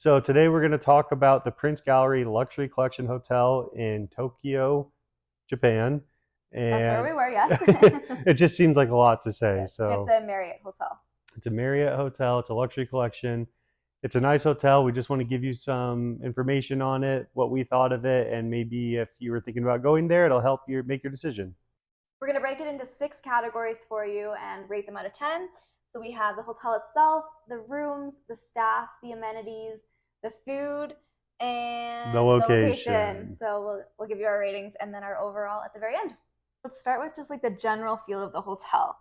So today we're going to talk about the Prince Gallery Luxury Collection Hotel in Tokyo, Japan. That's where And we were, yes. it just seems like a lot to say. Yes, it's So a Marriott hotel. it's a Marriott hotel, it's a luxury collection. It's a nice hotel. We just want to give you some information on it, what we thought of it, and maybe if you were thinking about going there, it'll help you make your decision. We're going to break it into 6 categories for you and rate them out of 10. So we have the hotel itself, the rooms, the staff, the amenities, the food, and The the location. location. So we'll give you our ratings and then our overall at the very end. Let's start with just like the general feel of the hotel.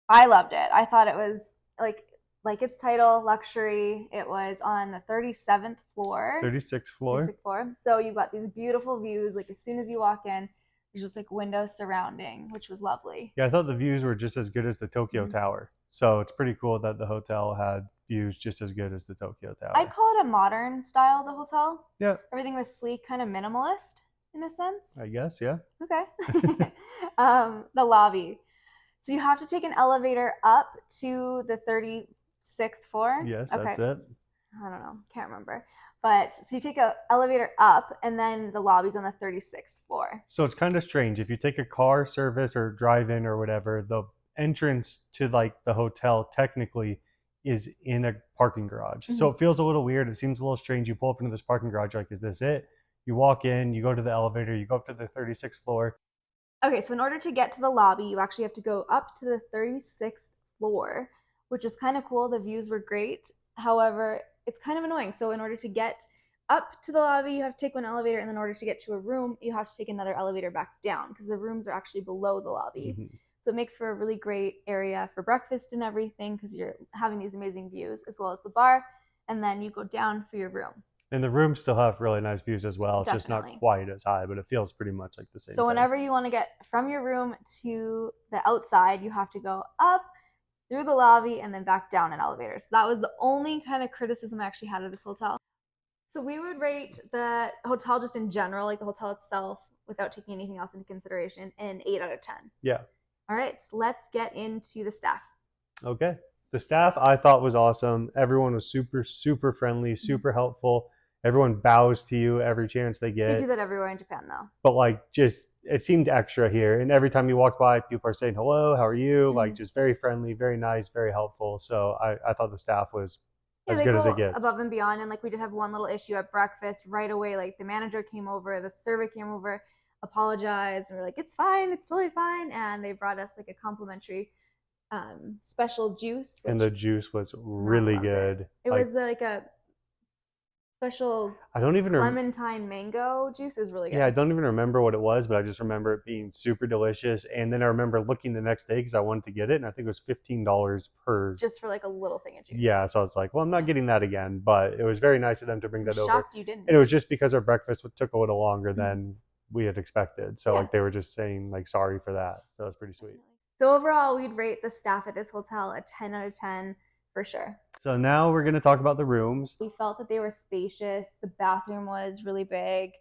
I loved it. I thought it was like its title, luxury. It was on the 37th floor. 36th floor. 36th floor. So you've got these beautiful views. Like as soon as you walk in, there's just like windows surrounding, which was lovely. Yeah, I thought the views were just as good as the Tokyo Tower. So it's pretty cool that the hotel had views just as good as the Tokyo Tower. I'd call it a modern style, the hotel. Yeah. Everything was sleek, kind of minimalist in a sense. I guess, yeah. Okay. The lobby. So you have to take an elevator up to the 36th floor. Yes, okay. That's it. I don't know. Can't remember. But so you take an elevator up and then the lobby's on the 36th floor. So it's kind of strange. If you take a car service or drive in or whatever, the entrance to like the hotel technically is in a parking garage. Mm-hmm. So it feels a little weird. It seems a little strange. You pull up into this parking garage, like, is this it? You walk in, you go to the elevator, you go up to the 36th floor. Okay, so in order to get to the lobby, you actually have to go up to the 36th floor, which is kind of cool. The views were great. However, it's kind of annoying. So in order to get up to the lobby, you have to take one elevator, and in order to get to a room, you have to take another elevator back down because the rooms are actually below the lobby. Mm-hmm. So it makes for a really great area for breakfast and everything because you're having these amazing views as well as the bar, and then you go down for your room. And the rooms still have really nice views as well. It's Definitely. Just not quite as high, but it feels pretty much like the same So thing. Whenever you want to get from your room to the outside, you have to go up through the lobby and then back down in elevators. So that was the only kind of criticism I actually had of this hotel. So we would rate the hotel just in general, like the hotel itself, without taking anything else into consideration, an 8 out of 10. Yeah. All right, so let's get into the staff. Okay. The staff I thought was awesome. Everyone was super, super friendly, super helpful. Everyone bows to you every chance they get. They do that everywhere in Japan, though. But like, just it seemed extra here. And every time you walk by, people are saying hello, how are you? Mm-hmm. Like, just very friendly, very nice, very helpful. So I thought the staff was as good as it gets. Above and beyond. And like, we did have one little issue at breakfast right away. Like, the manager came over, the server came over, apologized, and we're like, it's fine, it's totally fine. And they brought us like a complimentary special juice. And the juice was really good. It was like a special clementine mango juice. Is really good. Yeah, I don't even remember what it was, but I just remember it being super delicious. And then I remember looking the next day because I wanted to get it, and I think it was $15 per. Just for like a little thing of juice. Yeah, so I was like, well, I'm not getting that again, but it was very nice of them to bring that over. Shocked you didn't. And it was just because our breakfast took a little longer than we had expected. So like they were just saying like sorry for that. So it's pretty sweet. So overall, we'd rate the staff at this hotel a 10 out of 10 for sure. So now we're going to talk about the rooms. We felt that they were spacious. The bathroom was really big.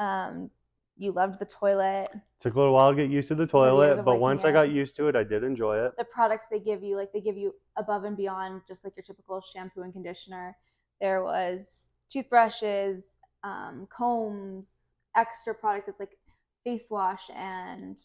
You loved the toilet. Took a little while to get used to the toilet, but once I got used to it, I did enjoy it. The products they give you, like they give you above and beyond just like your typical shampoo and conditioner. There was toothbrushes, combs, extra product that's like face wash and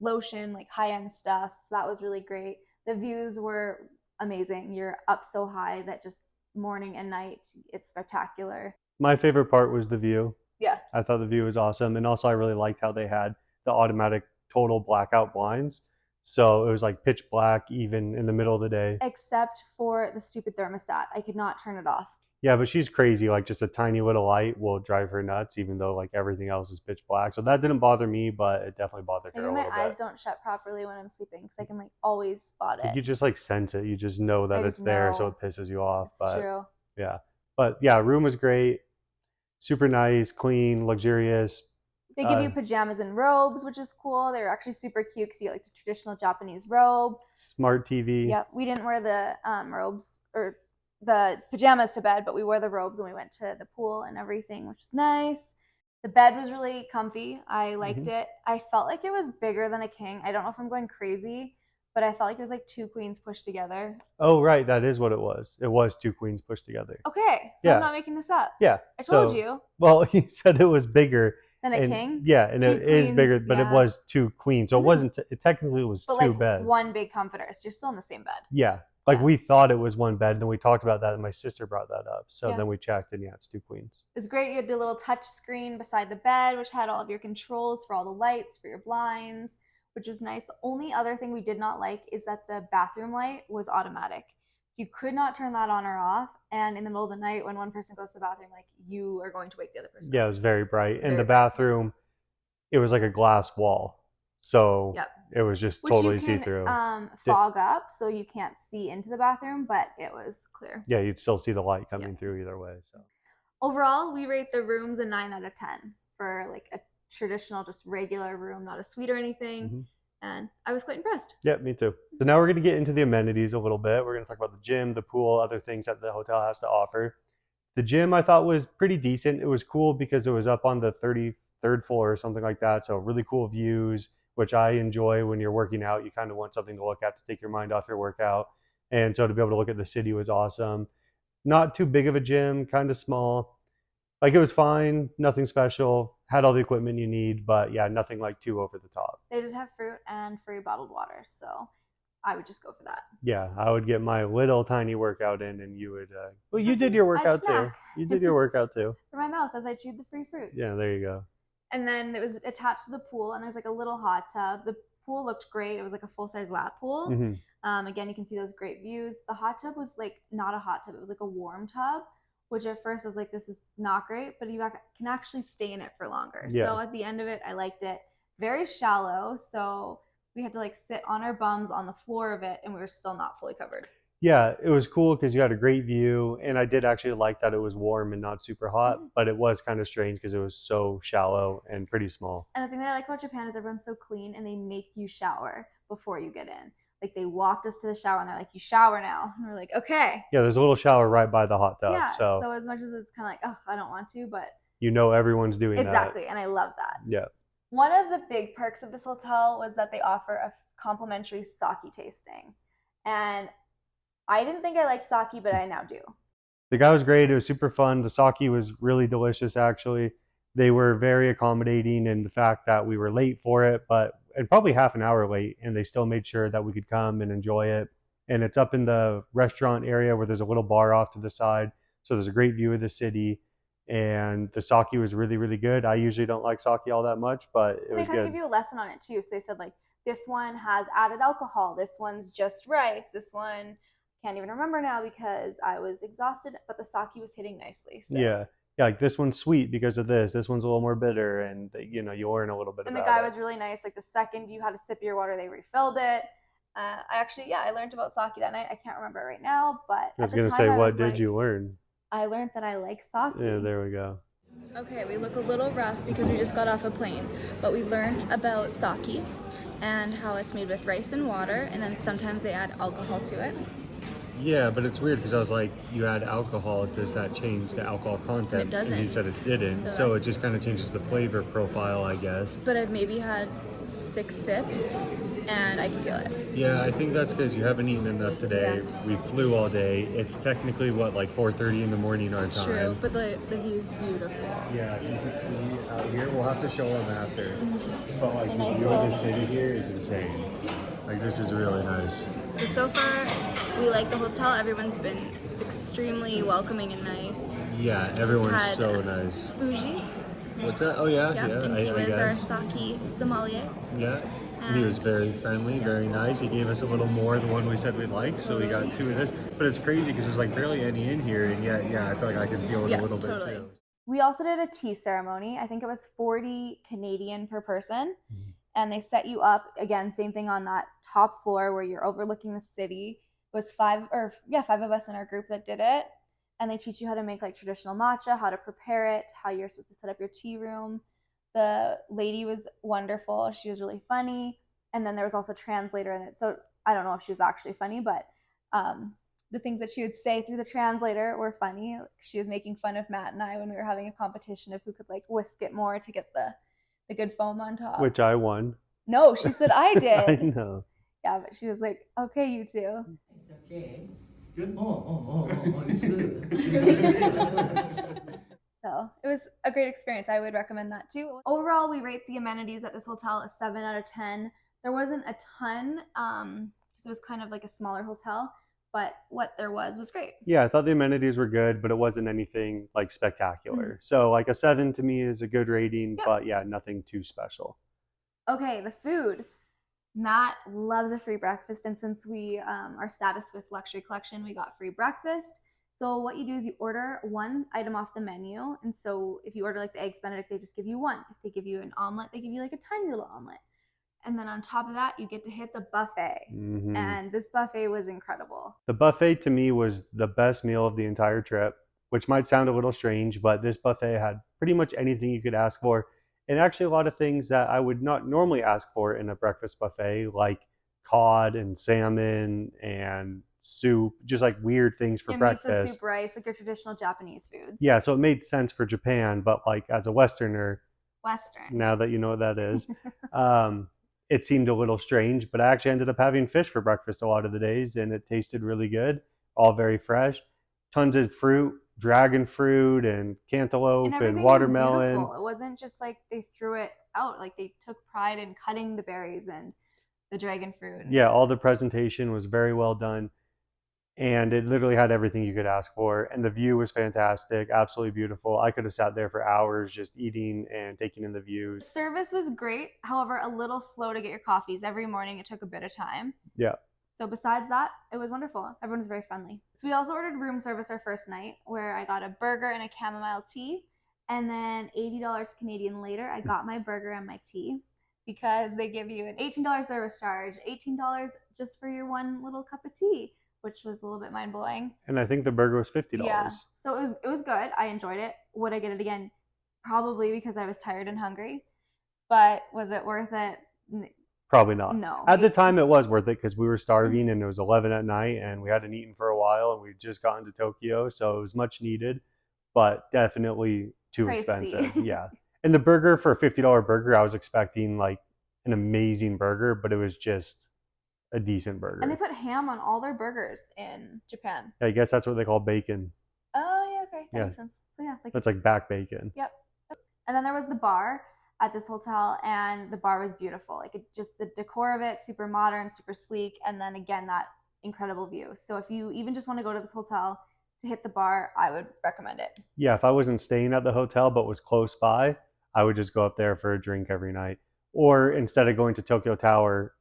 lotion, like high-end stuff. So that was really great. The views were amazing. You're up so high that just morning and night, it's spectacular. My favorite part was the view. Yeah. I thought the view was awesome. And also I really liked how they had the automatic total blackout blinds. So it was like pitch black even in the middle of the day. Except for the stupid thermostat. I could not turn it off. Yeah, but she's crazy. Like just a tiny little light will drive her nuts, even though like everything else is pitch black. So that didn't bother me, but it definitely bothered her a little bit. My eyes don't shut properly when I'm sleeping because I can like always spot it. You just like sense it. You just know that it's there, so it pisses you off. It's true. Yeah, but yeah, room was great. Super nice, clean, luxurious. They give you pajamas and robes, which is cool. They were actually super cute because you get like the traditional Japanese robe. Smart TV. Yep, we didn't wear the robes or the pajamas to bed, but we wore the robes when we went to the pool and everything, which was nice. The bed was really comfy. I liked it. I felt like it was bigger than a king. I don't know if I'm going crazy, but I felt like it was like two queens pushed together. Oh, right. That is what it was. It was two queens pushed together. Okay, so I'm Yeah. not making this up. Yeah. I told So, you. well, you said it was bigger. Then a And king. yeah, and Two it is queens, bigger, but it yeah. was two queens. So it wasn't, technically it was But two like beds. one big comforter, so you're still in the same bed. Yeah. Like Yeah. we thought it was one bed, and then we talked about that, and my sister brought that up. So Yeah. then we checked, and yeah, it's two queens. It was great. You had the little touch screen beside the bed, which had all of your controls for all the lights, for your blinds, which was nice. The only other thing we did not like is that the bathroom light was automatic. You could not turn that on or off. And in the middle of the night, when one person goes to the bathroom, like you are going to wake the other person Yeah, it up. was very bright. And Very the bright. bathroom, it was like a glass wall. So Yep. it was just Which totally you can see-through. fog up so you can't see into the bathroom, but it was clear. Yeah, you'd still see the light coming through either way. So overall, we rate the rooms a 9 out of 10 for like a traditional, just regular room, not a suite or anything. And I was quite impressed. Yeah, me too. So now we're going to get into the amenities a little bit. We're going to talk about the gym, the pool, other things that the hotel has to offer. The gym I thought was pretty decent. It was cool because it was up on the 33rd floor or something like that. So really cool views, which I enjoy when you're working out. You kind of want something to look at to take your mind off your workout. And so to be able to look at the city was awesome. Not too big of a gym, kind of small. Like it was fine, nothing special. Had all the equipment you need, but yeah, nothing like too over the top. They did have fruit and free bottled water, so I would just go for that. Yeah, I would get my little tiny workout in, and you would. Well, you did your workout too. You did your workout too. For my mouth as I chewed the free fruit. Yeah, there you go. And then it was attached to the pool, and there's like a little hot tub. The pool looked great. It was like a full-size lap pool. Again, you can see those great views. The hot tub was like not a hot tub. It was like a warm tub, which at first I was like, this is not great, but you can actually stay in it for longer. Yeah. So at the end of it, I liked it. Very shallow, so we had to like sit on our bums on the floor of it, and we were still not fully covered. Yeah, it was cool because you had a great view, and I did actually like that it was warm and not super hot, but it was kind of strange because it was so shallow and pretty small. And the thing that I like about Japan is everyone's so clean, and they make you shower before you get in. Like they walked us to the shower and they're like, you shower now. And we're like, okay. Yeah, there's a little shower right by the hot tub. Yeah, so as much as it's kind of like, oh, I don't want to, but you know everyone's doing that. Exactly, and I love that. Yeah. One of the big perks of this hotel was that they offer a complimentary sake tasting. And I didn't think I liked sake, but I now do. The guy was great. It was super fun. The sake was really delicious, actually. They were very accommodating in the fact that we were late for it, and probably half an hour late, and they still made sure that we could come and enjoy it. And it's up in the restaurant area where there's a little bar off to the side. So there's a great view of the city. And the sake was really, really good. I usually don't like sake all that much, but it was good. They kind of give you a lesson on it too. So they said like, this one has added alcohol. This one's just rice. This one, can't even remember now because I was exhausted, but the sake was hitting nicely. So. Yeah, like this one's sweet because of this. This one's a little more bitter, and you learn a little bit and about it. And the guy was really nice. Like the second you had a sip of your water, they refilled it. I learned about sake that night. I can't remember it right now, but I was going to say, what did you learn? I learned that I like sake. Yeah, there we go. Okay, we look a little rough because we just got off a plane, but we learned about sake and how it's made with rice and water, and then sometimes they add alcohol to it. Yeah, but it's weird because I was like, you add alcohol, does that change the alcohol content? And it doesn't. And he said it didn't. So it just kind of changes the flavor profile, I guess. But I've maybe had 6 sips and I can feel it. Yeah, I think that's because you haven't eaten enough today. Yeah. We flew all day. It's technically, like 4:30 in the morning our time. True, but the view is beautiful. Yeah, you can see out here. We'll have to show them after. But like the view of the city here is insane. Like this is really nice. So far, we like the hotel. Everyone's been extremely welcoming and nice. Yeah, everyone's so nice. Fuji. What's that? Oh yeah, and he was our sake sommelier. Yeah, and he was very friendly, very nice. He gave us a little more than one we said we'd like, so we got 2 of this. But it's crazy because there's like barely any in here, and yet, I feel like I can feel it a little bit too. We also did a tea ceremony. I think it was 40 Canadian per person, and they set you up again, same thing on that top floor where you're overlooking the city. It was 5 of us in our group that did it. And they teach you how to make like traditional matcha, how to prepare it, how you're supposed to set up your tea room. The lady was wonderful. She was really funny. And then there was also a translator in it. So I don't know if she was actually funny, but the things that she would say through the translator were funny. She was making fun of Matt and I when we were having a competition of who could like whisk it more to get the good foam on top. Which I won. No, she said I did. I know. Yeah, but she was like, okay, you two. It's okay. Good. It's good. So it was a great experience. I would recommend that too. Overall, we rate the amenities at this hotel a 7 out of 10. There wasn't a ton because it was kind of like a smaller hotel, but what there was great. Yeah, I thought the amenities were good, but it wasn't anything like spectacular. So like a 7 to me is a good rating, Yep. but yeah, nothing too special. Okay, the food. Matt loves a free breakfast, and since we our status with Luxury Collection, we got free breakfast. So what you do is you order one item off the menu, and so if you order like the eggs Benedict, they just give you one. If they give you an omelet, they give you like a tiny little omelet. And then on top of that, you get to hit the buffet. And this buffet was incredible. The buffet to me was the best meal of the entire trip, which might sound a little strange, but this buffet had pretty much anything you could ask for. And actually, a lot of things that I would not normally ask for in a breakfast buffet, like cod and salmon and soup, just like weird things for breakfast. Miso soup, rice, like your traditional Japanese foods. Yeah, so it made sense for Japan, but like as a Westerner, Western. now that you know what that is, it seemed a little strange, but I actually ended up having fish for breakfast a lot of the days, and it tasted really good, all very fresh. Tons of fruit, dragon fruit, and cantaloupe, and watermelon. Was it wasn't just like they threw it out, like they took pride in cutting the berries and the dragon fruit. Yeah, all the presentation was very well done, and it literally had everything you could ask for, and the view was fantastic, absolutely beautiful. I could have sat there for hours just eating and taking in the views. Service was great, however a little slow to get your coffees. Every morning it took a bit of time. Yeah. So besides that, it was wonderful. Everyone was very friendly. So we also ordered room service our first night, where I got a burger and a chamomile tea, and then $80 Canadian later I got my burger and my tea, because they give you an $18 service charge, $18 just for your one little cup of tea, which was a little bit mind-blowing. And I think the burger was $50. Yeah, so it was good. I enjoyed it. Would I get it again? Probably, because I was tired and hungry. But was it worth it? Probably not. No. At the time, it was worth it because we were starving and it was 11 at night and we hadn't eaten for a while and we'd just gotten to Tokyo, so it was much needed, but definitely too Pricey. expensive. Yeah. And the burger, for a $50 burger, I was expecting like an amazing burger, but it was just a decent burger. And they put ham on all their burgers in Japan. I guess that's what they call bacon. Oh, yeah, okay. That makes sense. So yeah. That's like back bacon. Yep. And then there was the bar at this hotel, and the bar was beautiful. Like just the decor of it, super modern, super sleek, and then again that incredible view. So if you even just want to go to this hotel to hit the bar, I would recommend it. Yeah, if I wasn't staying at the hotel but was close by, I would just go up there for a drink every night. Or instead of going to Tokyo Tower,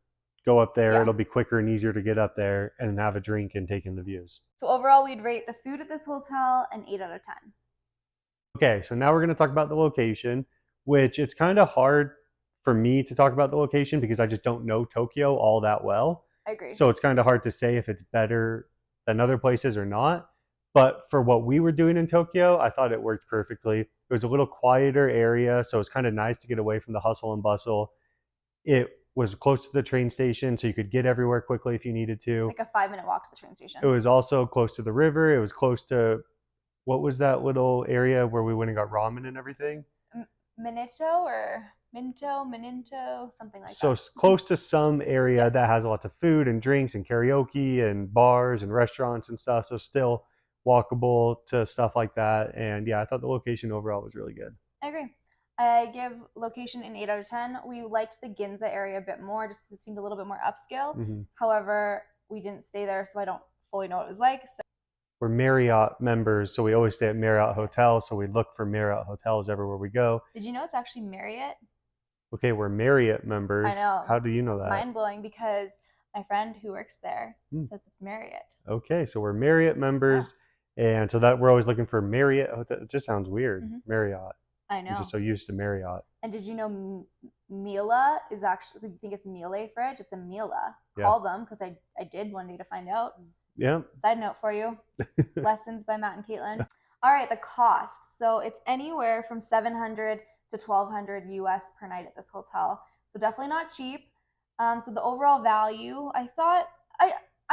go up there. Yeah. It'll be quicker and easier to get up there and have a drink and take in the views. So overall, we'd rate the food at this hotel an 8 out of 10. Okay, so now we're going to talk about the location, which it's kind of hard for me to talk about the location because I just don't know Tokyo all that well. I agree. So it's kind of hard to say if it's better than other places or not. But for what we were doing in Tokyo, I thought it worked perfectly. It was a little quieter area, so it's kind of nice to get away from the hustle and bustle. It was close to the train station, so you could get everywhere quickly if you needed to. Like a 5-minute walk to the train station. It was also close to the river. It was close to, what was that little area where we went and got ramen and everything? Minito or Mininto, something like that. So close to some area that has lots of food and drinks and karaoke and bars and restaurants and stuff. So still walkable to stuff like that. And yeah, I thought the location overall was really good. I agree. I give location an 8 out of 10. We liked the Ginza area a bit more just because it seemed a little bit more upscale. Mm-hmm. However, we didn't stay there, so I don't fully know what it was like. So. We're Marriott members, so we always stay at Marriott hotels, so we look for Marriott hotels everywhere we go. Did you know it's actually Marriott? Okay, we're Marriott members. I know. How do you know that? Mind-blowing, because my friend who works there says it's Marriott. Okay, so we're Marriott members, and so that we're always looking for Marriott. It just sounds weird, Marriott. I know. I'm just so used to Marriott. And did you know Mila is actually, you think it's Miele fridge? It's a Mila. Yeah. Call them, because I did one day to find out. Yeah. Side note for you. Lessons by Matt and Caitlin. All right, the cost. So it's anywhere from $700 to $1,200 US per night at this hotel. So definitely not cheap. So the overall value, I thought, I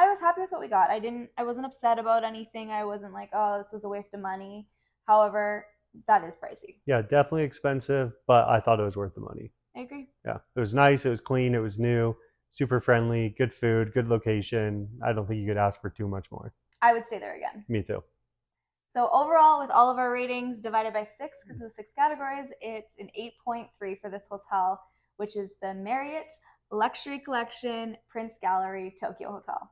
was happy with what we got. I wasn't upset about anything. I wasn't like, oh, this was a waste of money. However, that is pricey. Yeah, definitely expensive, but I thought it was worth the money. I agree. Yeah, it was nice. It was clean. It was new. super friendly, good food, good location. I don't think you could ask for too much more. I would stay there again. Me too. So overall, with all of our ratings divided by 6, because of the 6 categories, it's an 8.3 for this hotel, which is the Marriott Luxury Collection Prince Gallery Tokyo Hotel.